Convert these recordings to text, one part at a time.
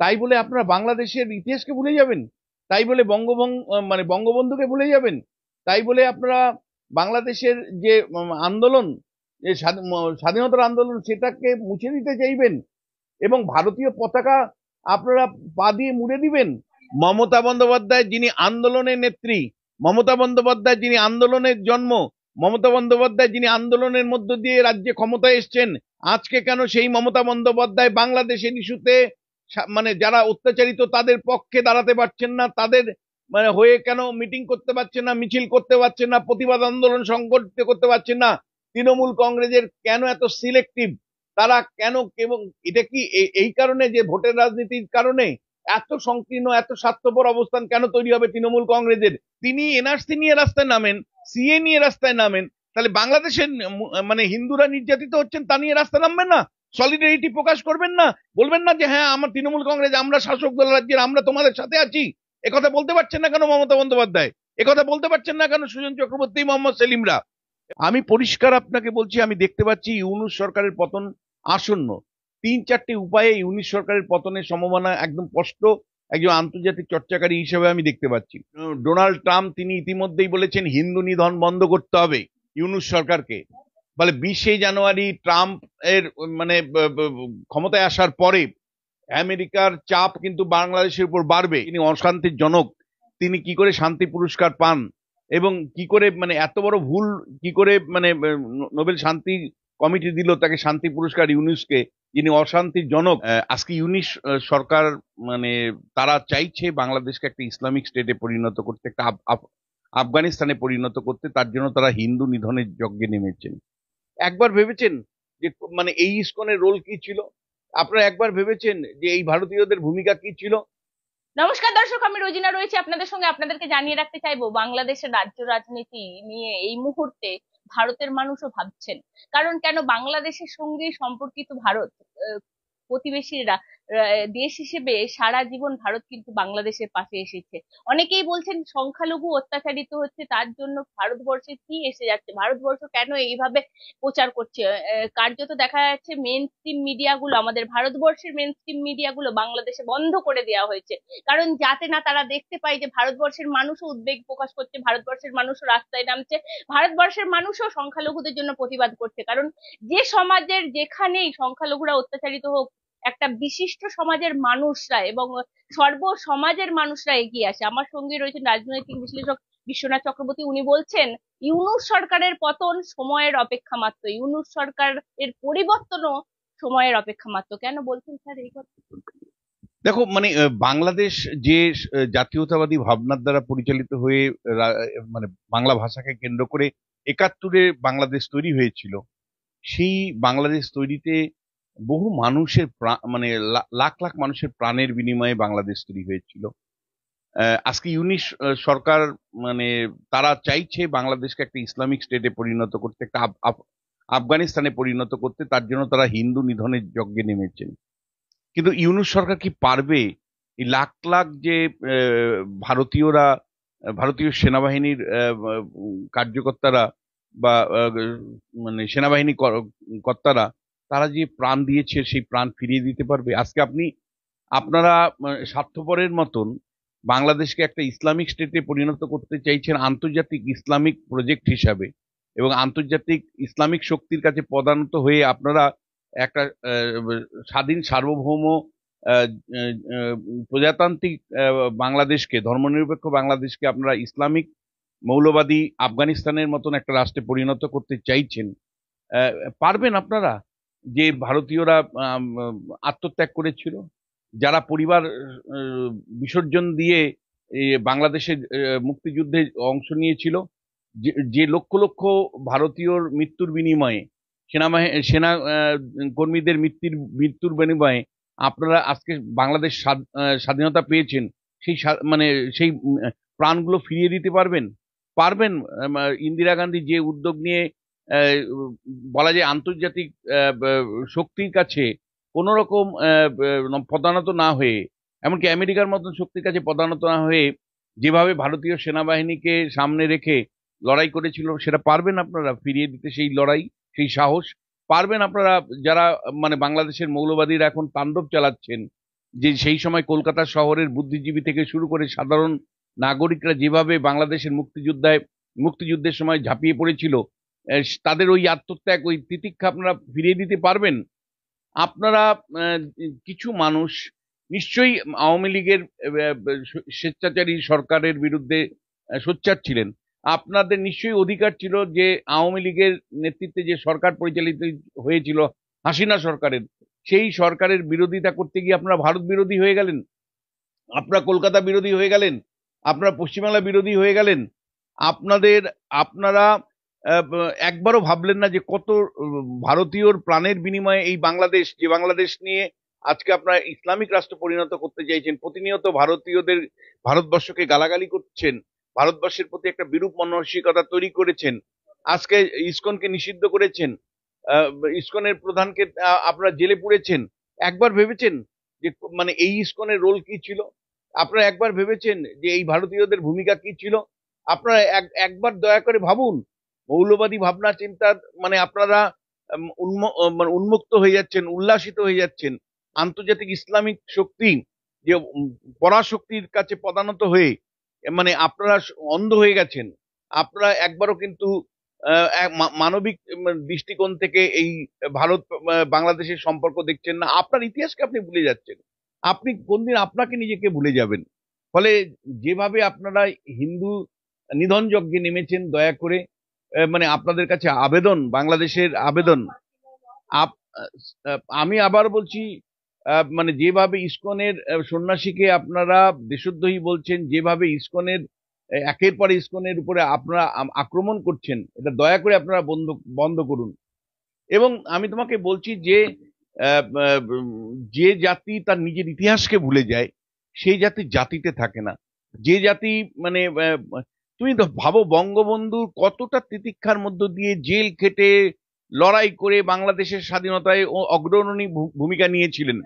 তাই বলে আপনারা বাংলাদেশের ইতিহাসকে ভুলে যাবেন? তাই বলে বঙ্গবন্ধুকে ভুলে যাবেন? তাই বলে আপনারা বাংলাদেশের যে আন্দোলন, যে স্বাধীনতার আন্দোলন, সেটাকে মুছে দিতে চাইবেন এবং ভারতীয় পতাকা আপনারা পা দিয়ে মুড়ে দিবেন? মমতা বন্দ্যোপাধ্যায় যিনি আন্দোলনের নেত্রী, মমতা বন্দ্যোপাধ্যায় যিনি আন্দোলনের জন্ম, মমতা বন্দ্যোপাধ্যায় যিনি আন্দোলনের মধ্য দিয়ে রাজ্যে ক্ষমতায় এসছেন, আজকে কেন সেই মমতা বন্দ্যোপাধ্যায় বাংলাদেশের ইস্যুতে মানে যারা অত্যাচারিত তাদের পক্ষে দাঁড়াতে পারছেন না, তাদের মানে হয়ে কেন মিটিং করতে পারছেন না, মিছিল করতে পারছেন না, প্রতিবাদ আন্দোলন সংগঠিত করতে পারছেন না? তৃণমূল কংগ্রেসের কেন এত সিলেক্টিভ? তারা কেন, এবং এটা কি এই কারণে যে ভোটের রাজনীতির কারণে এত সংকীর্ণ, এত স্বার্থপর অবস্থান কেন তৈরি হবে তৃণমূল কংগ্রেসের? তিনি এনআরসি নিয়ে রাস্তায় নামেন, সিএ নিয়ে রাস্তায় নামেন, তাহলে বাংলাদেশের মানে হিন্দুরা নির্যাতিত হচ্ছেন তা নিয়ে রাস্তায় নামবেন না? সলিডারিটি প্রকাশ করবেন না? বলবেন না যে হ্যাঁ আমার তৃণমূল কংগ্রেস, আমরা শাসক দল রাজ্যের, আমরা তোমাদের সাথে আছি? একথা বলতে পারছেন না কেন মমতা বন্দ্যোপাধ্যায়? একথা বলতে পারছেন না কেন সুজন চক্রবর্তী, মোহাম্মদ সেলিমরা? আমি পরিষ্কার আপনাকে বলছি, আমি দেখতে পাচ্ছি ইউনূস সরকারের পতন আসন্ন। 3-4টি উপায়ে ইউনূস সরকারের পতনের সম্ভাবনা একদম স্পষ্ট। একজন আন্তর্জাতিক চর্চাকারী হিসেবে আমি দেখতে পাচ্ছি ডোনাল্ড ট্রাম্প তিনি ইতিমধ্যেই বলেছেন হিন্দু নিধন বন্ধ করতে হবে ইউনূস সরকারকে। ফলে 20শে জানুয়ারি ট্রাম্প এর মানে ক্ষমতায় আসার পরে আমেরিকার চাপ কিন্তু বাংলাদেশের উপর বাড়বে। তিনি অশান্তির জনক, তিনি কি করে শান্তি পুরস্কার পান এবং কি করে মানে এত বড় ভুল কি করে মানে নোবেল শান্তি কমিটি দিল তাকে শান্তি পুরস্কার ইউনূসকে, যিনি অশান্তির জনক। আজকে ইউনূস সরকার মানে তারা চাইছে বাংলাদেশকে একটা ইসলামিক স্টেটে পরিণত করতে, একটা আফগানিস্তানে পরিণত করতে। তার জন্য তারা হিন্দু নিধনের যজ্ঞে নেমেছেন। একবার ভেবেছেন যে মানে এই ইসকনের রোল কি ছিল? আপনারা একবার ভেবেছেন যে এই ভারতীয়দের ভূমিকা কি ছিল? নমস্কার দর্শক, আমি রোজিনা রয়েছি আপনাদের সঙ্গে। আপনাদেরকে জানিয়ে রাখতে চাইবো, বাংলাদেশের রাজ্য রাজনীতি নিয়ে এই মুহূর্তে ভারতের মানুষও ভাবছেন। কারণ কেন, বাংলাদেশের সঙ্গে সম্পর্কিত ভারত প্রতিবেশীরা দেশ হিসেবে সারা জীবন ভারত কিন্তু বাংলাদেশের পাশে এসেছে। অনেকেই বলছেন সংখ্যালঘু অত্যাচারিত হচ্ছে, তার জন্য ভারতবর্ষে কি এসে যাচ্ছে, ভারতবর্ষ কেন এইভাবে প্রচার করছে। কার্যত দেখা যাচ্ছে মেন স্ট্রিম মিডিয়াগুলো, আমাদের ভারতবর্ষের মেন স্ট্রিম মিডিয়াগুলো বাংলাদেশে বন্ধ করে দেওয়া হয়েছে। কারণ যাতে না তারা দেখতে পায় যে ভারতবর্ষের মানুষও উদ্বেগ প্রকাশ করছে, ভারতবর্ষের মানুষও রাস্তায় নামছে, ভারতবর্ষের মানুষও সংখ্যালঘুদের জন্য প্রতিবাদ করছে। কারণ যে সমাজের যেখানেই সংখ্যালঘুরা অত্যাচারিত হোক, একটা বিশিষ্ট সমাজের মানুষরা এবং সর্ব সমাজের মানুষরা এগিয়ে আসে। আমার সঙ্গে রয়েছেন রাজনৈতিক বিশ্লেষক বিশ্বনাথ চক্রবর্তী। উনি বলছেন ইউনূস সরকারের পতন সময়ের অপেক্ষা মাত্র, ইউনূস সরকারের পরিবর্তনও সময়ের অপেক্ষা মাত্র। কেন বলছেন স্যার এই কথা? দেখো মানে বাংলাদেশ যে জাতীয়তাবাদী ভাবনার দ্বারা পরিচালিত হয়ে মানে বাংলা ভাষাকে কেন্দ্র করে 71-এ বাংলাদেশ তৈরি হয়েছিল, সেই বাংলাদেশ তৈরিতে বহু মানুষের মানে লাখ লাখ মানুষের প্রাণের বিনিময়ে বাংলাদেশ তৈরি হয়েছিল। আজকে ইউনূস সরকার মানে তারা চাইছে বাংলাদেশকে একটা ইসলামিক স্টেটে পরিণত করতে, একটা আফগানিস্তানে পরিণত করতে। তার জন্য তারা হিন্দু নিধনের যজ্ঞে নেমেছেন। কিন্তু ইউনূস সরকার কি পারবে এই লাখ লাখ যে ভারতীয়রা, ভারতীয় সেনাবাহিনীর কার্যকর্তারা বা মানে সেনাবাহিনী কর্তারা, তারা যে প্রাণ দিয়েছে সেই প্রাণ ফিরিয়ে দিতে পারবে? আজকে আপনারা স্বার্থপরের মতন বাংলাদেশকে একটা ইসলামিক স্টেটে পরিণত করতে চাইছেন আন্তর্জাতিক ইসলামিক প্রজেক্ট হিসাবে, এবং আন্তর্জাতিক ইসলামিক শক্তির কাছে পদানত হয়ে আপনারা একটা স্বাধীন সার্বভৌম প্রজাতান্ত্রিক বাংলাদেশকে, ধর্মনিরপেক্ষ বাংলাদেশকে আপনারা ইসলামিক মৌলবাদী আফগানিস্তানের মতন একটা রাষ্ট্রে পরিণত করতে চাইছেন। পারবেন আপনারা? যে ভারতীয়রা আত্মত্যাগ করেছিল, যারা পরিবার বিসর্জন দিয়ে বাংলাদেশের মুক্তিযুদ্ধে অংশ নিয়েছিল, যে লক্ষ লক্ষ ভারতীয়র মৃত্যুর বিনিময়ে, সেনা কর্মীদের মৃত্যুর বিনিময়ে আপনারা আজকে বাংলাদেশ স্বাধীনতা পেয়েছেন, সেই মানে সেই প্রাণগুলো ফিরিয়ে দিতে পারবেন? পারবেন? ইন্দিরা গান্ধী যে উদ্যোগ নিয়ে বলা যায় আন্তর্জাতিক শক্তির কাছে কোন রকম পদানত না হয়ে, এমনকি আমেরিকার মতন শক্তির কাছে পদানত না হয়ে যেভাবে ভারতীয় সেনাবাহিনীকে সামনে রেখে লড়াই করেছিল, সেটা পারবেন আপনারা ফিরিয়ে দিতে? সেই লড়াই, সেই সাহস পারবেন আপনারা? যারা মানে বাংলাদেশের মৌলবাদীরা এখন তাণ্ডব চালাচ্ছেন, যে সেই সময় কলকাতা শহরের বুদ্ধিজীবী থেকে শুরু করে সাধারণ নাগরিকরা যেভাবে বাংলাদেশের মুক্তিযুদ্ধের সময় ঝাঁপিয়ে পড়েছিল, তাদের ওই আত্মত্যাগ, ওই তিতিক্ষা আপনারা ফিরিয়ে দিতে পারবেন? আপনারা কিছু মানুষ নিশ্চয়ই আওয়ামী লীগের স্বেচ্ছাচারী সরকারের বিরুদ্ধে সোচ্চার ছিলেন। আপনাদের নিশ্চয়ই অধিকার ছিল যে আওয়ামী লীগের নেতৃত্বে যে সরকার পরিচালিত হয়েছিল হাসিনা সরকারের, সেই সরকারের বিরোধিতা করতে গিয়ে আপনারা ভারত বিরোধী হয়ে গেলেন, আপনারা কলকাতা বিরোধী হয়ে গেলেন, আপনারা পশ্চিমবাংলা বিরোধী হয়ে গেলেন। আপনারা একবারও ভাবলেন না যে কত ভারতীয়র প্রাণের বিনিময়ে এই বাংলাদেশ, যে বাংলাদেশ নিয়ে আজকে আপনারা ইসলামিক রাষ্ট্র পরিণত করতে চাইছেন, প্রতিনিয়ত ভারতীয়দের, ভারতবর্ষকে গালাগালি করছেন, ভারতবর্ষের প্রতি একটা বিরূপ মানসিকতা তৈরি করেছেন, আজকে ইসকনকে নিষিদ্ধ করেছেন, ইসকনের প্রধানকে আপনারা জেলে পুরেছেন। একবার ভেবেছেন যে মানে এই ইসকনের রোল কি ছিল? আপনারা একবার ভেবেছেন যে এই ভারতীয়দের ভূমিকা কি ছিল? আপনারা একবার দয়া করে ভাবুন। মৌলবাদী ভাবনা চিন্তা মানে আপনারা মানে উন্মুক্ত হয়ে যাচ্ছেন, উল্লাসিত হয়ে যাচ্ছেন। আন্তর্জাতিক ইসলামিক শক্তি যে পরাশক্তির কাছে পদানত হয়ে মানে আপনারা অন্ধ হয়ে গেছেন। আপনারা একবারও কিন্তু মানবিক দৃষ্টিকোণ থেকে এই ভারত বাংলাদেশের সম্পর্ক দেখছেন না। আপনার ইতিহাসকে আপনি ভুলে যাচ্ছেন। আপনি কোনদিন আপনাকে নিজেকে ভুলে যাবেন? ফলে যেভাবে আপনারা হিন্দু নিধন যজ্ঞে নেমেছেন, দয়া করে মানে আপনাদের কাছে আবেদন, বাংলাদেশের আবেদন, আমি আবার বলছি, মানে যেভাবে ইসকনের সন্ন্যাসীকে আপনারা দেশদ্রোহী বলছেন, যেভাবে ইসকনের একের পর ইসকনের উপরে আপনারা আক্রমণ করছেন, এটা দয়া করে আপনারা বন্ধ করুন। এবং আমি তোমাকে বলছি যে যে জাতি তার নিজের ইতিহাসকে ভুলে যায়, সেই জাতি জাতিতে থাকে না। যে জাতি মানে তুমি তো ভাবো বঙ্গবন্ধুর কতটা তিতিক্ষার মধ্য দিয়ে জেল খেটে লড়াই করে বাংলাদেশের স্বাধীনতায় অগ্রণী ভূমিকা নিয়েছিলেন।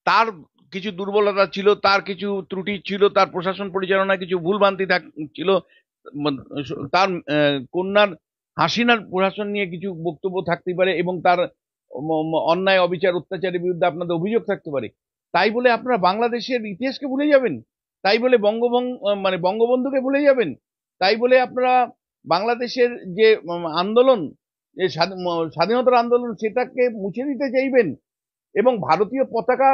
তার কিছু দুর্বলতা ছিল, তার কিছু ত্রুটি ছিল, তার প্রশাসন পরিচালনায় কিছু ভুলভ্রান্তি ছিল, তার কন্যার হাসিনার প্রশাসন নিয়ে কিছু বক্তব্য থাকতে পারে এবং তার অন্যায়, অবিচার, অত্যাচারের বিরুদ্ধে আপনাদের অভিযোগ থাকতে পারে। তাই বলে আপনারা বাংলাদেশের ইতিহাসকে ভুলে যাবেন? তাই বলে মানে বঙ্গবন্ধুকে ভুলে যাবেন? তাই বলে আপনারা বাংলাদেশের যে আন্দোলন, যে স্বাধীনতার আন্দোলন, সেটাকে মুছে দিতে চাইবেন এবং ভারতীয় পতাকা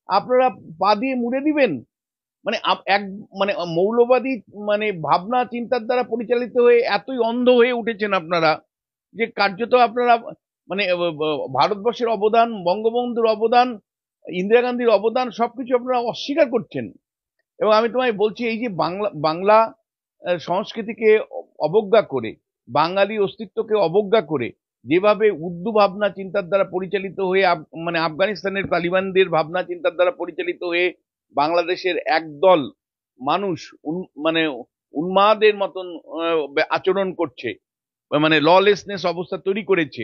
আপনারা পা দিয়ে মুড়ে দিবেন? মানে এক মানে মৌলবাদী মানে ভাবনা চিন্তার দ্বারা পরিচালিত হয়ে এতই অন্ধ হয়ে উঠেছেন আপনারা যে কার্যত আপনারা মানে ভারতবর্ষের অবদান, বঙ্গবন্ধুর অবদান, ইন্দিরা গান্ধীর অবদান সবকিছু আপনারা অস্বীকার করছেন। এবং আমি তোমায় বলছি, এই যে বাংলা সংস্কৃতিকে অবজ্ঞা করে, বাঙালি অস্তিত্বকে অবজ্ঞা করে, যেভাবে উর্দু ভাবনা চিন্তার দ্বারা পরিচালিত হয়ে মানে আফগানিস্তানের তালিবানদের ভাবনা চিন্তার দ্বারা পরিচালিত হয়ে বাংলাদেশের একদল মানুষ মানে উন্মাদের মতন আচরণ করছে, মানে ললেসনেস অবস্থা তৈরি করেছে,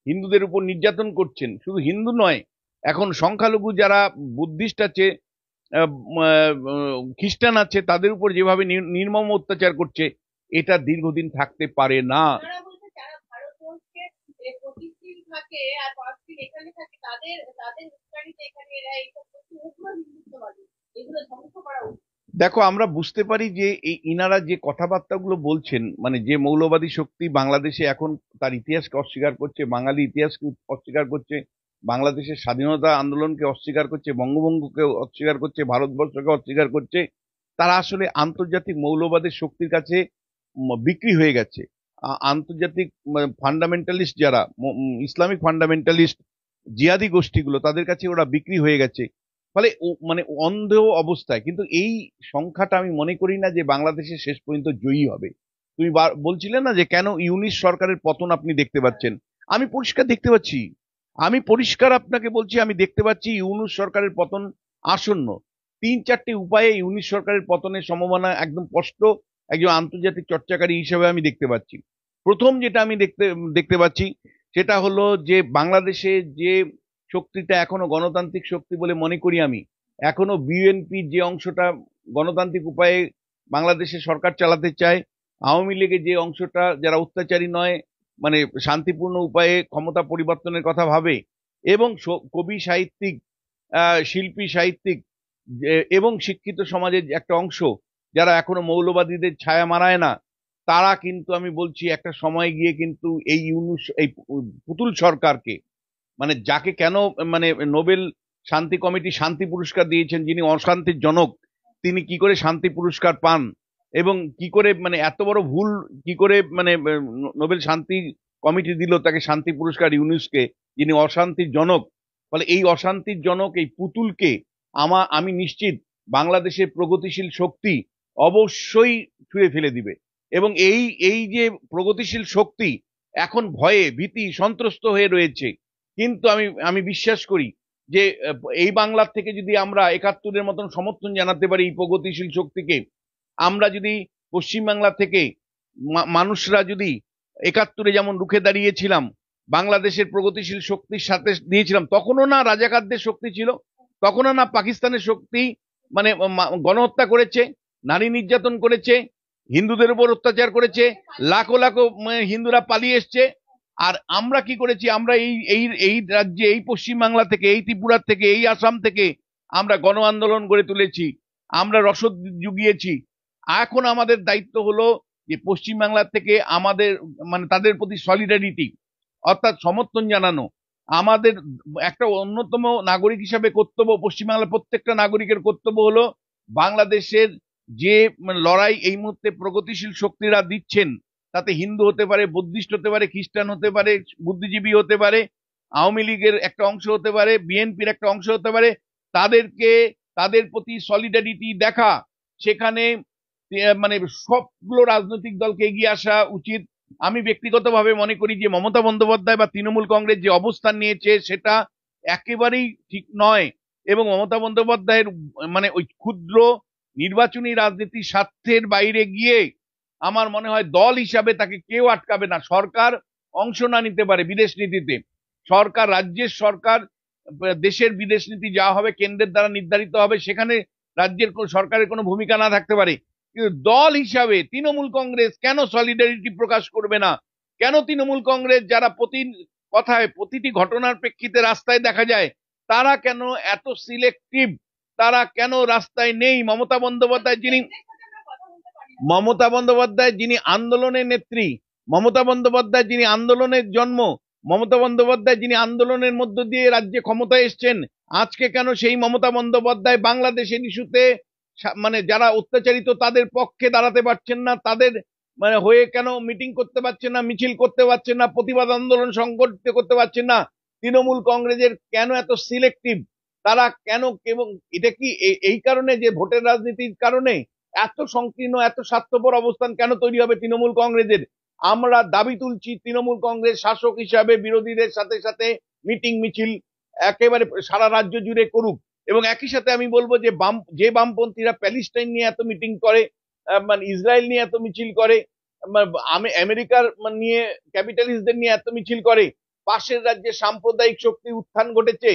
হিন্দুদের উপর নির্যাতন করছেন। শুধু হিন্দু নয়, এখন সংখ্যালঘু যারা বুদ্ধিস্ট আছে, খ্রিস্টান আছে, তাদের উপর যেভাবে নির্মম অত্যাচার করছে, এটা দীর্ঘদিন থাকতে পারে না। দেখো, আমরা বুঝতে পারি যে এই ইনারা যে কথাবার্তাগুলো বলছেন, মানে যে মৌলবাদী শক্তি বাংলাদেশে এখন তার ইতিহাসকে অস্বীকার করছে, বাঙালি ইতিহাসকে অস্বীকার করছে, বাংলাদেশের স্বাধীনতা আন্দোলনকে অস্বীকার করছে, বঙ্গবন্ধুকে অস্বীকার করছে, ভারতবর্ষকে অস্বীকার করছে, তারা আসলে আন্তর্জাতিক মৌলবাদের শক্তির কাছে বিক্রি হয়ে গেছে। আন্তর্জাতিক ফান্ডামেন্টালিস্ট যারা ইসলামিক ফান্ডামেন্টালিস্ট জিহাদি গোষ্ঠীগুলো, তাদের কাছে ওরা বিক্রি হয়ে গেছে। ফলে মানে অন্ধ অবস্থায়, কিন্তু এই সংখ্যাটা আমি মনে করি না যে বাংলাদেশের শেষ পর্যন্ত জয়ী হবে। তুমি বলছিলে না যে কেন ইউনিশ সরকারের পতন আপনি দেখতে পাচ্ছেন? আমি পরিষ্কার দেখতে পাচ্ছি, আমি পরিষ্কার আপনাকে বলছি, আমি দেখতে পাচ্ছি ইউনুস সরকারের পতন আসন্ন। 3-4টি উপায়ে ইউনিশ সরকারের পতনের সম্ভাবনা একদম স্পষ্ট, একজন আন্তর্জাতিক চর্চাকারী হিসেবে আমি দেখতে পাচ্ছি। প্রথম যেটা আমি দেখতে পাচ্ছি সেটা হলো যে বাংলাদেশে যে শক্তিটা এখনো গণতান্ত্রিক শক্তি বলে মনে করি আমি, এখনো বিএনপি যে অংশটা গণতান্ত্রিক উপায়ে বাংলাদেশে সরকার চালাতে চায়, আওয়ামী লীগের যে অংশটা যারা অত্যাচারী নয়, মানে শান্তিপূর্ণ উপায়ে ক্ষমতা পরিবর্তনের কথা ভাবে, এবং কবি, সাহিত্যিক, শিল্পী সাহিত্যিক এবং শিক্ষিত সমাজের একটা অংশ যারা এখনো মৌলবাদীদের ছায়া মারায় না, তারা কিন্তু আমি বলছি একটা সময় গিয়ে কিন্তু এই পুতুল সরকারকে, মানে যাকে কেন মানে নোবেল শান্তি কমিটি শান্তি পুরস্কার দিয়েছেন, যিনি অশান্তির জনক, তিনি কি করে শান্তি পুরস্কার পান এবং কি করে মানে এত বড় ভুল কি করে মানে নোবেল শান্তি কমিটি দিল তাকে শান্তি পুরস্কার ইউনুসকে, যিনি অশান্তির জনক। ফলে এই অশান্তির জনক এই পুতুলকে আমি নিশ্চিত বাংলাদেশের প্রগতিশীল শক্তি অবশ্যই ছুঁড়ে ফেলে দিবে। এবং এই যে প্রগতিশীল শক্তি এখন ভয়ে ভীতি সন্ত্রস্ত হয়ে রয়েছে, কিন্তু আমি আমি বিশ্বাস করি যে এই বাংলার থেকে যদি আমরা 71-এর মতন সমর্থন জানাতে পারি এই প্রগতিশীল শক্তিকে, আমরা যদি পশ্চিমবাংলা থেকে মানুষরা যদি 71-এ যেমন রুখে দাঁড়িয়েছিলাম, বাংলাদেশের প্রগতিশীল শক্তির সাথে দিয়েছিলাম, তখনও না রাজাকারদের শক্তি ছিল, তখনও না পাকিস্তানের শক্তি মানে গণহত্যা করেছে, নারী নির্যাতন করেছে, হিন্দুদের উপর অত্যাচার করেছে, লাখো লাখো হিন্দুরা পালিয়ে এসছে। আর আমরা কি করেছি, আমরা এই এই এই রাজ্যে, এই পশ্চিমবাংলা থেকে, এই ত্রিপুরা থেকে, এই আসাম থেকে আমরা গণ আন্দোলন গড়ে তুলেছি, আমরা রসদ জুগিয়েছি। এখন আমাদের দায়িত্ব হলো যে পশ্চিমবাংলা থেকে আমাদের মানে তাদের প্রতি সলিডারিটি অর্থাৎ সমর্থন জানানো আমাদের একটা অন্যতম নাগরিক হিসাবে কর্তব্য। পশ্চিমবাংলার প্রত্যেকটা নাগরিকের কর্তব্য হলো বাংলাদেশের যে লড়াই এই মুহূর্তে প্রগতিশীল শক্তিরা দিচ্ছেন, তাতে হিন্দু হতে পারে, বুদ্ধিস্ট হতে পারে, খ্রিস্টান হতে পারে, বুদ্ধিজীবী হতে পারে, আওয়ামী লীগের একটা অংশ হতে পারে, বিএনপির একটা অংশ হতে পারে, তাদেরকে তাদের প্রতি সলিডারিটি দেখা, সেখানে মানে সবগুলো রাজনৈতিক দলকে এগিয়ে আসা উচিত। আমি ব্যক্তিগতভাবে মনে করি যে মমতা বন্দ্যোপাধ্যায় বা তৃণমূল কংগ্রেস যে অবস্থান নিয়েছে সেটা একেবারেই ঠিক নয়, এবং মমতা বন্দ্যোপাধ্যায়ের মানে ওই ক্ষুদ্র নির্বাচনী রাজনীতির স্বার্থের বাইরে গিয়ে আমার মনে হয় দল হিসাবে তাকে কেউ আটকাবে না। সরকার অংশ না নিতে পারে বিদেশ নীতিতে, সরকার, রাজ্যের সরকার, দেশের বিদেশ নীতি যা হবে কেন্দ্রের দ্বারা নির্ধারিত হবে, সেখানে রাজ্যের সরকারের কোনো ভূমিকা না থাকতে পারে, কিন্তু দল হিসাবে তৃণমূল কংগ্রেস কেন সলিডারিটি প্রকাশ করবে না? কেন তৃণমূল কংগ্রেস, যারা কথায় প্রতিটি ঘটনার প্রেক্ষিতে রাস্তায় দেখা যায়, তারা কেন এত সিলেক্টিভ? তারা কেন রাস্তায় নেই? মমতা বন্দ্যোপাধ্যায় যিনি আন্দোলনের নেত্রী, মমতা বন্দ্যোপাধ্যায় যিনি আন্দোলনের জন্ম, মমতা বন্দ্যোপাধ্যায় যিনি আন্দোলনের মধ্য দিয়ে রাজ্যে ক্ষমতায় এসছেন, আজকে কেন সেই মমতা বন্দ্যোপাধ্যায় বাংলাদেশের ইস্যুতে মানে যারা অত্যাচারিত তাদের পক্ষে দাঁড়াতে পারছেন না, তাদের মানে হয়ে কেন মিটিং করতে পারছেন না, মিছিল করতে পারছেন না, প্রতিবাদ আন্দোলন সংগঠিত করতে পারছেন না? তৃণমূল কংগ্রেসের কেন এত সিলেক্টিভ? তারা কেন? এবং এটা কি এই কারণে যে ভোটের রাজনীতির কারণে এত সংকীর্ণ, এত স্বার্থপর অবস্থান কেন তৈরি হবে তৃণমূল কংগ্রেসের? আমরা দাবি তুলছি তৃণমূল কংগ্রেস শাসক হিসাবে বিরোধীদের সাথে সাথে মিটিং মিছিল একেবারে সারা রাজ্য জুড়ে করুক। এবং একই সাথে আমি বলবো যে বামপন্থীরা প্যালেস্টাইন নিয়ে এত মিটিং করে, মানে ইসরায়েল নিয়ে এত মিছিল করে, আমেরিকার নিয়ে ক্যাপিটালিস্টদের নিয়ে এত মিছিল করে, পাশের রাজ্যে সাম্প্রদায়িক শক্তির উত্থান ঘটেছে,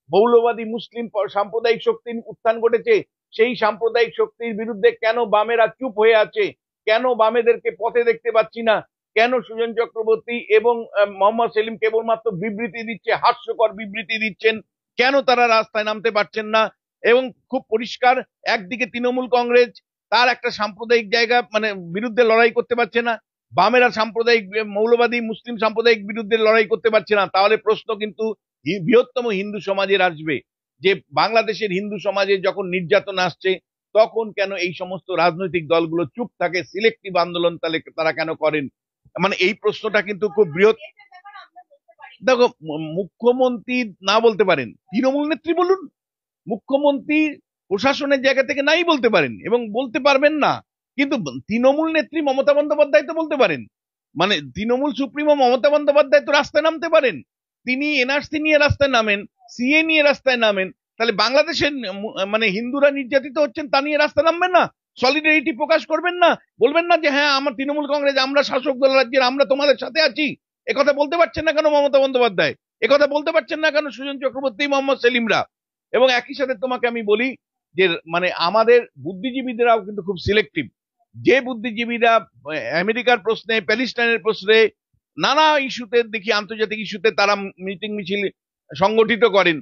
মৌলবাদী মুসলিম সাম্প্রদায়িক শক্তির উত্থান ঘটেছে, সেই সাম্প্রদায়িক শক্তির বিরুদ্ধে কেন বামেরা চুপ হয়ে আছে? কেন বামেদেরকে পথে দেখতে পাচ্ছি না? কেন সুজন চক্রবর্তী এবং মোহাম্মদ সেলিম কেবলমাত্র বিবৃতি দিচ্ছে, হাস্যকর বিবৃতি দিচ্ছেন? কেন তারা রাস্তায় নামতে পারছেন না? এবং খুব পরিষ্কার, একদিকে তৃণমূল কংগ্রেস তার একটা সাম্প্রদায়িক জায়গা মানে বিরুদ্ধে লড়াই করতে পারছে না, বামেরা সাম্প্রদায়িক মৌলবাদী মুসলিম সাম্প্রদায়িক বিরুদ্ধে লড়াই করতে পারছে না। তাহলে প্রশ্ন কিন্তু বৃহত্তম হিন্দু সমাজের আসবে যে বাংলাদেশের হিন্দু সমাজে যখন নির্যাতন আসছে, তখন কেন এই সমস্ত রাজনৈতিক দলগুলো চুপ থাকে? সিলেক্টিভ আন্দোলন তাহলে তারা কেন করেন? মানে এই প্রশ্নটা কিন্তু খুব বৃহৎ। দেখো, মুখ্যমন্ত্রী না বলতে পারেন, তৃণমূল নেত্রী বলুন। মুখ্যমন্ত্রী প্রশাসনের জায়গা থেকে নাই বলতে পারেন এবং বলতে পারবেন না, কিন্তু তৃণমূল নেত্রী মমতা বন্দ্যোপাধ্যায় তো বলতে পারেন। মানে তৃণমূল সুপ্রিমো মমতা বন্দ্যোপাধ্যায় তো রাস্তায় নামতে পারেন। তিনি এনআরসি নিয়ে রাস্তায় নামেন, সিএ নিয়ে রাস্তায় নামেন, তাহলে বাংলাদেশের মানে হিন্দুরা নির্যাতিত হচ্ছেন তা নিয়ে রাস্তায় নামবেন না? সলিডারিটি প্রকাশ করবেন না? বলবেন না যে হ্যাঁ আমার তৃণমূল কংগ্রেস, আমরা শাসক দল রাজ্যের, আমরা তোমাদের সাথে আছি? একথা বলতে পারছেন না কেন মমতা বন্দ্যোপাধ্যায়? একথা বলতে পারছেন না কেন সুজন চক্রবর্তী, মোহাম্মদ সেলিমরা? এবং একই সাথে তোমাকে আমি বলি যে মানে আমাদের বুদ্ধিজীবীদেরাও কিন্তু খুব সিলেক্টিভ। যে বুদ্ধিজীবীরা আমেরিকার প্রশ্নে, প্যালেস্টাইনের প্রশ্নে, নানা ইস্যুতে দেখি, আন্তর্জাতিক ইস্যুতে তারা মিটিং মিছিল সংগঠিত করেন,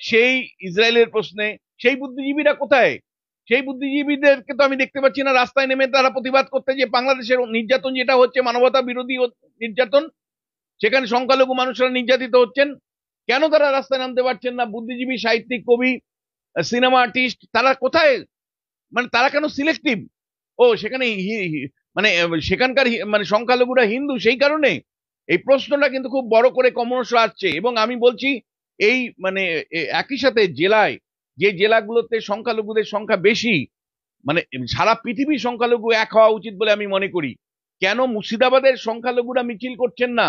সেই ইসরায়েলের প্রশ্নে সেই বুদ্ধিজীবীরা কোথায়? সেই বুদ্ধিজীবীদেরকে তো আমি দেখতে পাচ্ছি না রাস্তায় নেমে তারা প্রতিবাদ করতে, যে বাংলাদেশের নির্যাতন যেটা হচ্ছে মানবতা বিরোধী নির্যাতন, সেখানে সংখ্যালঘু মানুষরা নির্যাতিত হচ্ছেন, কেন তারা রাস্তায় নামতে পারছেন না? বুদ্ধিজীবী, সাহিত্যিক, কবি, সিনেমা আর্টিস্ট তারা কোথায়? মানে তারা কেন সিলেক্টিভ? ও সেখানে মানে সেখানকার মানে সংখ্যালঘুরা হিন্দু সেই কারণে? এই প্রশ্নটা কিন্তু খুব বড় করে ক্রমশ আসছে। এবং আমি বলছি এই মানে একই সাথে জেলায়, যে জেলাগুলোতে সংখ্যালঘুদের সংখ্যা বেশি, মানে সারা পৃথিবীর সংখ্যালঘু এক হওয়া উচিত বলে আমি মনে করি। কেন মুর্শিদাবাদের সংখ্যালঘুরা মিছিল করছেন না?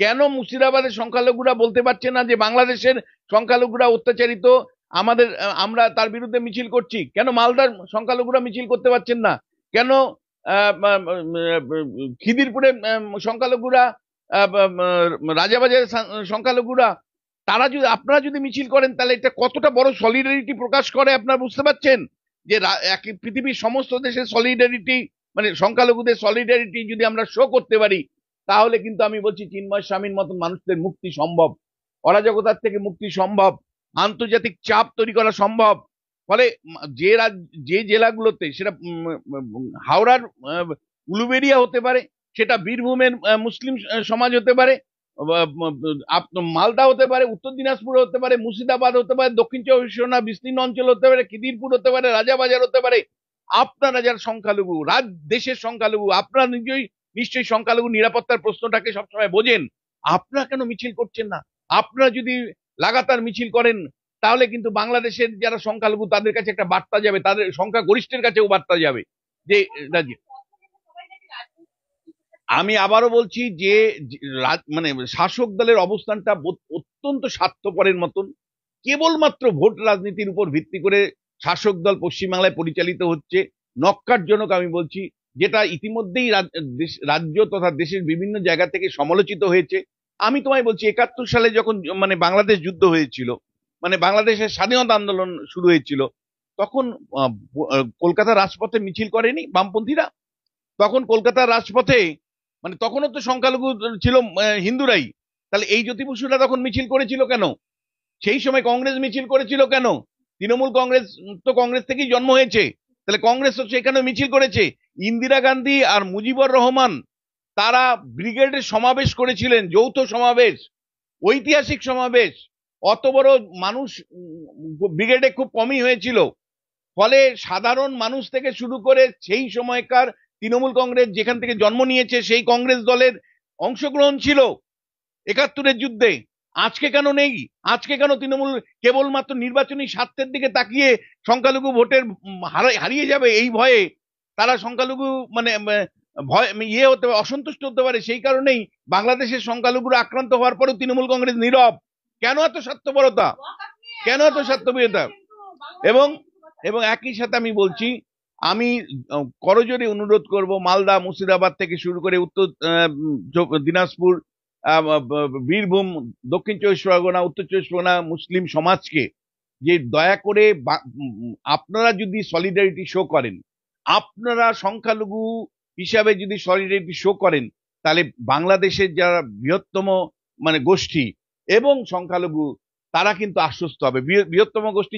কেন মুর্শিদাবাদের সংখ্যালঘুরা বলতে পারছেন না যে বাংলাদেশের সংখ্যালঘুরা অত্যাচারিত, আমাদের আমরা তার বিরুদ্ধে মিছিল করছি? কেন মালদার সংখ্যালঘুরা মিছিল করতে পারছেন না? কেন খিদিরপুরে সংখ্যালঘুরা, রাজাবাজারের সংখ্যালঘুরা, তারা যদি, আপনারা যদি মিছিল করেন তাহলে এটা কতটা বড় সলিডারিটি প্রকাশ করে আপনারা বুঝতে পারছেন? যে পৃথিবীর সমস্ত দেশের সলিডারিটি, মানে সংখ্যালঘুদের সলিডারিটি যদি আমরা শো করতে পারি, তাহলে কিন্তু আমি বলছি চিন্ময় স্বামীর মতন মানুষদের মুক্তি সম্ভব, অরাজকতার থেকে মুক্তি সম্ভব, আন্তর্জাতিক চাপ তৈরি করা সম্ভব। ফলে যে জেলাগুলোতে, সেটা হাওড়ার উলুবেড়িয়া হতে পারে, সেটা বীরভূমের মুসলিম সমাজ হতে পারে, মালদা হতে পারে, উত্তর দিনাজপুর হতে পারে, মুর্শিদাবাদ হতে পারে, দক্ষিণ চব্বিশ পরগনা বিস্তীর্ণ অঞ্চল হতে পারে, খিদিরপুর হতে পারে, রাজাবাজার হতে পারে, আপনারা যারা সংখ্যালঘু, দেশের সংখ্যালঘু, আপনারা নিশ্চয়ই সংখ্যালঘু নিরাপত্তার প্রশ্নটাকে সবসময় বোঝেন, আপনারা কেন মিছিল করছেন না? আপনারা যদি লাগাতার মিছিল করেন তাহলে কিন্তু বাংলাদেশের যারা সংখ্যালঘু তাদের কাছে একটা বার্তা যাবে, তাদের সংখ্যা গরিষ্ঠের কাছেও বার্তা যাবে যে আমি আবারও বলছি যে মানে শাসক দলের অবস্থানটা অত্যন্ত স্বার্থপরের মতন। কেবলমাত্র ভোট রাজনীতির উপর ভিত্তি করে শাসক দল পশ্চিমবাংলায় পরিচালিত হচ্ছে, নক্কারজনক আমি বলছি, যেটা ইতিমধ্যেই রাজ্য তথা দেশের বিভিন্ন জায়গা থেকে সমালোচিত হয়েছে। আমি তোমায় বলছি 71 সালে যখন মানে বাংলাদেশ যুদ্ধ হয়েছিল, মানে বাংলাদেশের স্বাধীনতা আন্দোলন শুরু হয়েছিল, তখন কলকাতার রাজপথে মিছিল করেনি বামপন্থীরা? তখন কলকাতার রাজপথে মানে তখনও তো সংখ্যালঘু ছিল হিন্দুরাই, তাহলে এই জ্যোতি বসুরা তখন মিছিল করেছিল কেন? সেই সময় কংগ্রেস মিছিল করেছিল কেন? তৃণমূল কংগ্রেস তো কংগ্রেস থেকেই জন্ম হয়েছে, তাহলে কংগ্রেস তো সেখানে মিছিল করেছে। ইন্দিরা গান্ধী আর মুজিবুর রহমান তারা ব্রিগেডের সমাবেশ করেছিলেন, যৌথ সমাবেশ, ঐতিহাসিক সমাবেশ। অত বড় মানুষ ব্রিগেডে খুব কমই হয়েছিল। ফলে সাধারণ মানুষ থেকে শুরু করে সেই সময়কার তৃণমূল কংগ্রেস যেখান থেকে জন্ম নিয়েছে সেই কংগ্রেস দলের অংশগ্রহণ ছিল 71-এর যুদ্ধে। আজকে কেন নেই? আজকে কেন তৃণমূল কেবলমাত্র নির্বাচনী স্বার্থের দিকে তাকিয়ে সংখ্যালঘু ভোটের হারিয়ে যাবে এই ভয়ে তারা সংখ্যালঘু মানে ভয় হতে অসন্তুষ্ট হতে পারে, সেই কারণেই বাংলাদেশের সংখ্যালঘুরা আক্রান্ত হওয়ার পরেও তৃণমূল কংগ্রেস নীরব? কেন এত স্বার্থপরতা? কেন এত স্বার্থপরতা? এবং এবং একই সাথে আমি বলছি, আমি করজোরে অনুরোধ করব মালদা, মুর্শিদাবাদ থেকে শুরু করে উত্তর দিনাজপুর, বীরভূম, দক্ষিণ চব্বিশ পরগনা, উত্তর চব্বিশ পরগনা মুসলিম সমাজকে, যে দয়া করে আপনারা যদি সলিডারিটি শো করেন, আপনারা সংখ্যালঘু হিসাবে যদি সলিডারিটি শো করেন, তাহলে বাংলাদেশের যারা বৃহত্তম মানে গোষ্ঠী এবং সংখ্যালঘু তারা কিন্তু আশ্বস্ত হবে। বৃহত্তম গোষ্ঠী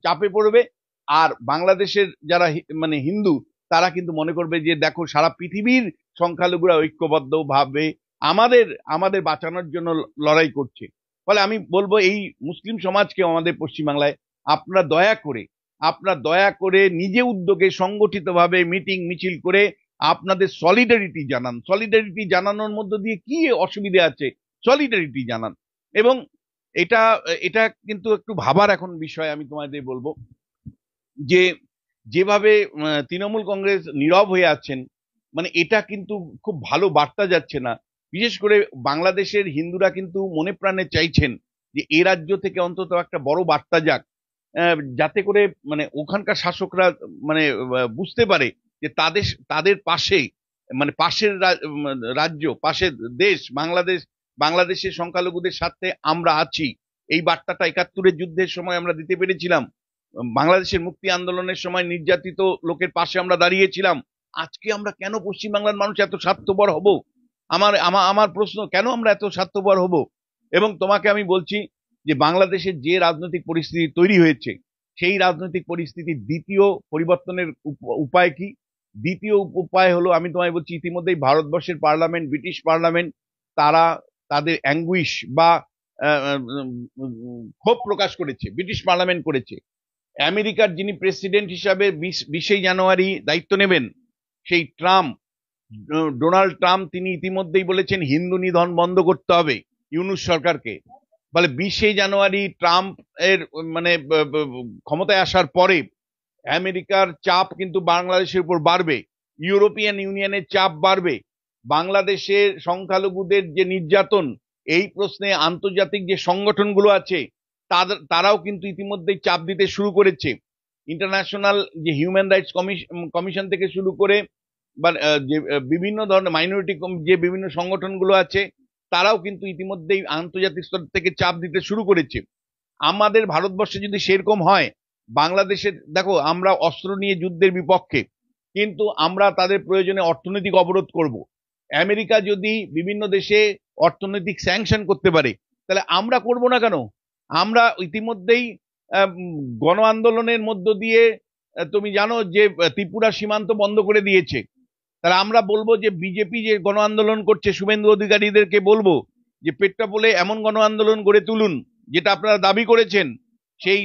চাপে পড়বে, আর বাংলাদেশের যারা মানে হিন্দু তারা কিন্তু মনে করবে যে দেখো সারা পৃথিবীর সংখ্যালঘুরা ঐক্যবদ্ধ ভাবে আমাদের বাঁচানোর জন্য লড়াই করছে। ফলে আমি বলবো এই মুসলিম সমাজকে আমাদের পশ্চিমবাংলায় আপনারা দয়া করে নিজে উদ্যোগে সংগঠিতভাবে মিটিং মিছিল করে আপনাদের সলিডারিটি জানান। সলিডারিটি জানানোর মধ্য দিয়ে কি অসুবিধা আছে? সলিডারিটি জানান। এবং এটা কিন্তু একটু ভাবার এখন বিষয়। আমি তোমাদের বলবো যে যেভাবে তৃণমূল কংগ্রেস নীরব হয়ে আছেন, মানে এটা কিন্তু খুব ভালো বার্তা যাচ্ছে না। বিশেষ করে বাংলাদেশের হিন্দুরা কিন্তু মনে প্রাণে চাইছেন যে এ রাজ্য থেকে অন্তত একটা বড় বার্তা যাক, যাতে করে মানে ওখানকার শাসকরা মানে বুঝতে পারে যে তাদের পাশে, মানে পাশের রাজ্য, পাশের দেশ বাংলাদেশের সংখ্যালঘুদের সাথে আমরা আছি। এই বার্তাটা 71-এর যুদ্ধের সময় আমরা দিতে পেরেছিলাম, বাংলাদেশের মুক্তি আন্দোলনের সময় নির্যাতিত লোকের পাশে আমরা দাঁড়িয়েছিলাম। আজকে আমরা কেন পশ্চিমবাংলার মানুষ এত স্বার্থপর হব? আমার প্রশ্ন, কেন আমরা এত স্বার্থপর হব? এবং তোমাকে আমি বলছি যে বাংলাদেশের যে রাজনৈতিক পরিস্থিতি তৈরি হয়েছে সেই রাজনৈতিক পরিস্থিতির দ্বিতীয় পরিবর্তনের উপায় কি? দ্বিতীয় উপায় হলো, আমি তোমায় বলছি, ইতিমধ্যেই ভারতবর্ষের পার্লামেন্ট, ব্রিটিশ পার্লামেন্ট, তারা তাদের অ্যাঙ্গুইশ বা ক্ষোভ প্রকাশ করেছে, ব্রিটিশ পার্লামেন্ট করেছে। আমেরিকার যিনি প্রেসিডেন্ট হিসাবে 20শে জানুয়ারি দায়িত্ব নেবেন, সেই ডোনাল্ড ট্রাম্প, তিনি ইতিমধ্যেই বলেছেন হিন্দু নিধন বন্ধ করতে হবে ইউনূস সরকারকে। বলে 20শে জানুয়ারি ট্রাম্প এর মানে ক্ষমতায় আসার পরে আমেরিকার চাপ কিন্তু বাংলাদেশের উপর বাড়বে, ইউরোপিয়ান ইউনিয়নের চাপ বাড়বে, বাংলাদেশের সংখ্যালঘুদের যে নির্যাতন, এই প্রশ্নে আন্তর্জাতিক যে সংগঠনগুলো আছে তারাও কিন্তু ইতিমধ্যেই চাপ দিতে শুরু করেছে। ইন্টারন্যাশনাল যে হিউম্যান রাইটস কমিশন থেকে শুরু করে বা যে বিভিন্ন ধরনের মাইনরিটি যে বিভিন্ন সংগঠনগুলো আছে, তারাও কিন্তু ইতিমধ্যেই আন্তর্জাতিক স্তর থেকে চাপ দিতে শুরু করেছে। আমাদের ভারতবর্ষে যদি সেরকম হয়, বাংলাদেশের, দেখো, আমরা অস্ত্র নিয়ে যুদ্ধের বিপক্ষে, কিন্তু আমরা তাদের প্রয়োজনে অর্থনৈতিক অবরোধ করব। আমেরিকা যদি বিভিন্ন দেশে অর্থনৈতিক স্যাংশন করতে পারে, তাহলে আমরা করব না কেন? আমরা ইতিমধ্যেই গণ আন্দোলনের মধ্য দিয়ে, তুমি জানো যে ত্রিপুরা সীমান্ত বন্ধ করে দিয়েছে। তাহলে আমরা বলবো যে বিজেপি যে গণ আন্দোলন করছে, শুভেন্দু অধিকারীদেরকে বলবো যে পেট্রাপোলে এমন গণ আন্দোলন গড়ে তুলুন, যেটা আপনারা দাবি করেছেন। সেই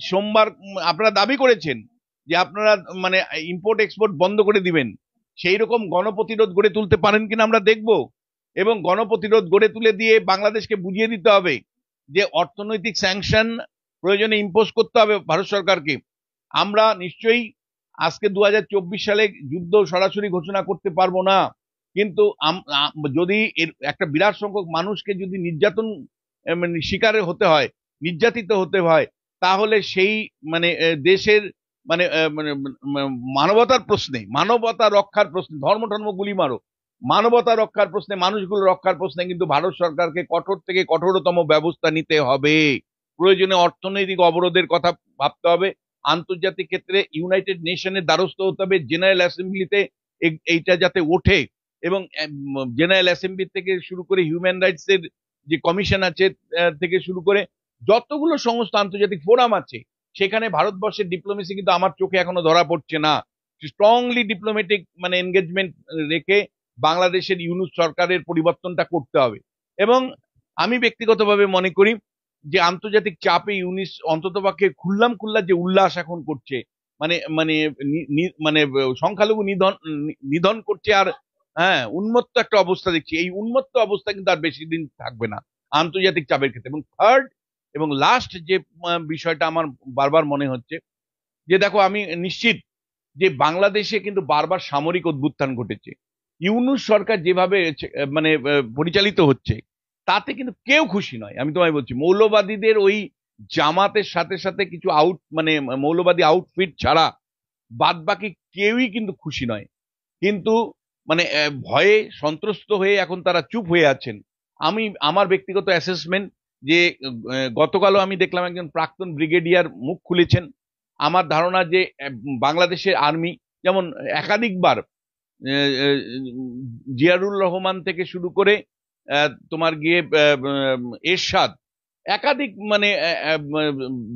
সোমবার আপনারা দাবি করেছেন যে আপনারা মানে ইম্পোর্ট এক্সপোর্ট বন্ধ করে দিবেন। সেই রকম গণপ্রতিরোধ গড়ে তুলতে পারেন কিনা আমরা দেখব, এবং গণপ্রতিরোধ গড়ে তুলে দিয়ে বাংলাদেশকে বুঝিয়ে দিতে হবে যে অর্থনৈতিক স্যাংশন প্রয়োজনে ইম্পোজ করতে হবে ভারত সরকারকে। আমরা নিশ্চয়ই আজকে 2024 সালে যুদ্ধ সরাসরি ঘোষণা করতে পারবো না, কিন্তু যদি এর একটা বিরাট সংখ্যক মানুষকে যদি নির্যাতন মানে শিকারে হতে হয়, নির্যাতিত হতে হয়, তাহলে সেই মানে দেশের মানে মানবতার প্রশ্নে, মানবতা রক্ষার প্রশ্নে, ধর্ম গুলি মারো, মানবতা রক্ষার প্রশ্নে, মানুষগুলো রক্ষার প্রশ্নে কিন্তু ভারত সরকারকে কঠোর থেকে কঠোরতম ব্যবস্থা নিতে হবে। প্রয়োজনে অর্থনৈতিক অবরোধের কথা ভাবতে হবে, আন্তর্জাতিক ক্ষেত্রে ইউনাইটেড নেশনের দ্বারস্থ হতে হবে, জেনারেল অ্যাসেম্বলিতে এইটা যাতে ওঠে, এবং জেনারেল অ্যাসেম্বলি থেকে শুরু করে হিউম্যান রাইটস এর যে কমিশন আছে থেকে শুরু করে যতগুলো সমস্ত আন্তর্জাতিক ফোরাম আছে, সেখানে ভারতবর্ষের ডিপ্লোমেসি কিন্তু আমার চোখে এখনো ধরা পড়ছে না। স্ট্রংলি ডিপ্লোম্যাটিক মানে এনগেজমেন্ট রেখে বাংলাদেশের ইউনূস সরকারের পরিবর্তনটা করতে হবে। এবং আমি ব্যক্তিগতভাবে মনে করি যে আন্তর্জাতিক চাপে ইউনিস অন্ততপক্ষে খুল্লা যে উল্লাস এখন করছে, মানে মানে মানে সংখ্যালঘু নিধন করছে, আর হ্যাঁ, উন্মত্ত একটা অবস্থা দেখছি। এই উন্মত্ত অবস্থা কিন্তু আর বেশি দিন থাকবে না আন্তর্জাতিক চাপের ক্ষেত্রে। এবং থার্ড এবং লাস্ট যে বিষয়টা আমার বারবার মনে হচ্ছে, যে দেখো, আমি নিশ্চিত যে বাংলাদেশে কিন্তু বারবার সামরিক অভ্যুত্থান ঘটেছে। ইউনূস সরকার যেভাবে মানে পরিচালিত হচ্ছে, তাতে কিন্তু কেউ খুশি নয়। আমি তোমায় বলছি, মৌলবাদীদের ওই জামাতের সাথে সাথে কিছু মানে মৌলবাদী আউটফিট ছাড়া বাদ বাকি কেউই কিন্তু খুশি নয়। কিন্তু মানে ভয়ে সন্ত্রস্ত হয়ে এখন তারা চুপ হয়ে আছেন। আমার ব্যক্তিগত অ্যাসেসমেন্ট যে গতকালও আমি দেখলাম একজন প্রাক্তন ব্রিগেডিয়ার মুখ খুলেছেন। আমার ধারণা যে বাংলাদেশের আর্মি যেমন একাধিকবার জিয়ারুর রহমান থেকে শুরু করে তোমার গিয়ে এরশাদ, একাধিক মানে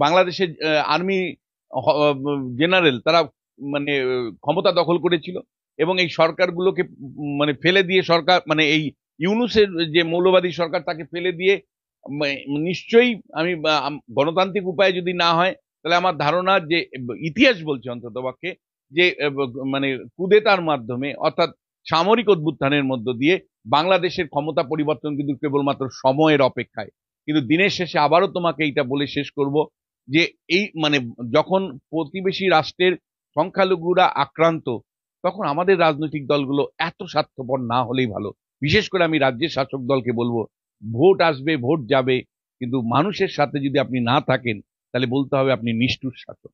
বাংলাদেশের আর্মি জেনারেল, তারা মানে ক্ষমতা দখল করেছিল, এবং এই সরকারগুলোকে মানে ফেলে দিয়ে সরকার, মানে এই ইউনূসের যে মৌলবাদী সরকার, তাকে ফেলে দিয়ে নিশ্চয়ই আমি গণতান্ত্রিক উপায়ে যদি না হয়, তাহলে আমার ধারণা যে ইতিহাস বলছে অন্ততপক্ষে যে মানে কুদেতার মাধ্যমে, অর্থাৎ সামরিক অভ্যুত্থানের মধ্য দিয়ে বাংলাদেশের ক্ষমতা পরিবর্তন কিন্তু কেবলমাত্র সময়ের অপেক্ষায়। কিন্তু দিনের শেষে আবারও তোমাকে এইটা বলে শেষ করব যে এই মানে যখন প্রতিবেশী রাষ্ট্রের সংখ্যালঘুরা আক্রান্ত, তখন আমাদের রাজনৈতিক দলগুলো এত স্বার্থপর না হলেই ভালো। বিশেষ করে আমি রাজ্যের শাসক দলকে বলবো, ভোট আসবে, ভোট যাবে, কিন্তু মানুষের সাথে যদি আপনি না থাকেন, তাহলে বলতে হবে আপনি নিষ্ঠুর শাসক।